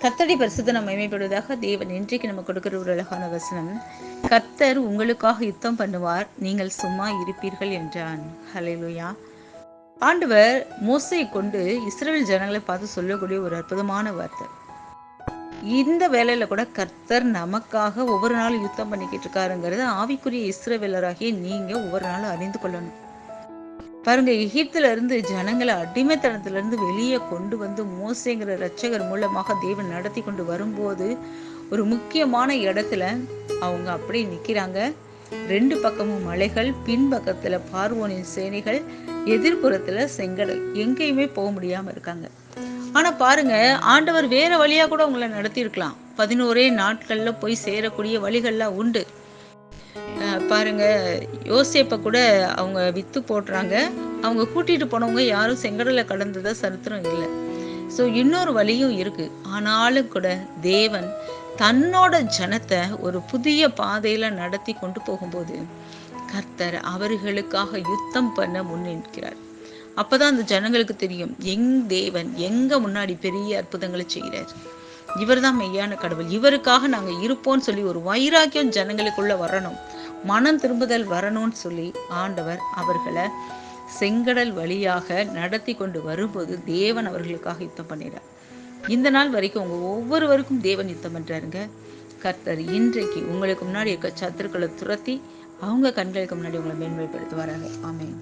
கர்த்தருடைய பரிசுத்த நாம் மகிமைப்படுவதாக. தேவன் இன்றைக்கு நம்ம கொடுக்கிற ஒரு அழகான வசனம், கர்த்தர் உங்களுக்காக யுத்தம் பண்ணுவார், நீங்கள் சும்மா இருப்பீர்கள் என்றான். ஹல்லேலூயா. ஆண்டவர் மோசேயை கொண்டு இஸ்ரவேல் ஜனங்களை பார்த்து சொல்லக்கூடிய ஒரு அற்புதமான வார்த்தை. இந்த வேலையில கூட கர்த்தர் நமக்காக ஒவ்வொரு நாளும் யுத்தம் பண்ணிக்கிட்டு இருக்காருங்கிறத ஆவிக்குரிய இஸ்ரவேலராகிய நீங்க ஒவ்வொரு நாளும் அறிந்து கொள்ளணும். பாருங்க, எகிப்துல இருந்து ஜனங்களை அடிமைத்தனத்துல இருந்து வெளியே கொண்டு வந்து மோசேங்கிற இரட்சகர் மூலமாக தேவன் நடத்தி கொண்டு வரும்போது ஒரு முக்கியமான இடத்துல அவங்க அப்படியே நிக்கிறாங்க. 2 பக்கமும் மலைகள், பின்பக்கத்துல பார்வோனின் சேனைகள், எதிர்ப்புறத்துல செங்கடல், எங்கேயுமே போக முடியாம இருக்காங்க. ஆனா பாருங்க, ஆண்டவர் வேற வழியா கூட உங்களை நடத்தி இருக்கலாம். 11 நாட்கள்ல போய் சேரக்கூடிய வழிகள்லாம் உண்டு. பாருங்க, யோசேப்பை கூட அவங்க வித்து போடுறாங்க. அவங்க கூட்டிட்டு போனவங்க யாரும் செங்கடலை கடந்ததா சரித்திரம் இல்லை. ஸோ இன்னொரு வழியும் இருக்கு. ஆனாலும் கூட தேவன் தன்னோட ஜனத்தை ஒரு புதிய பாதையில நடத்தி கொண்டு போகும்போது கர்த்தர் அவர்களுக்காக யுத்தம் பண்ண முன்னிற்கிறார். அப்பதான் அந்த ஜனங்களுக்கு தெரியும், எங் தேவன் எங்க முன்னாடி பெரிய அற்புதங்களை செய்கிறார், இவர் தான் மெய்யான கடவுள், இவருக்காக நாங்க இருப்போம்னு சொல்லி ஒரு வைராக்கியம் ஜனங்களுக்குள்ள வரணும், மனம் திரும்புதல் வரணும்னு சொல்லி ஆண்டவர் அவர்களை செங்கடல் வழியாக நடத்தி கொண்டு வரும்போது தேவன் அவர்களுக்காக யுத்தம் பண்ணிடுறார். இந்த நாள் வரைக்கும் உங்க ஒவ்வொருவருக்கும் தேவன் யுத்தம் பண்றாருங்க. கர்த்தர் இன்றைக்கு உங்களுக்கு முன்னாடி இருக்க சத்துருக்களை துரத்தி அவங்க கண்களுக்கு முன்னாடி உங்களை மேன்மைப்படுத்துவாராங்க. ஆமென்.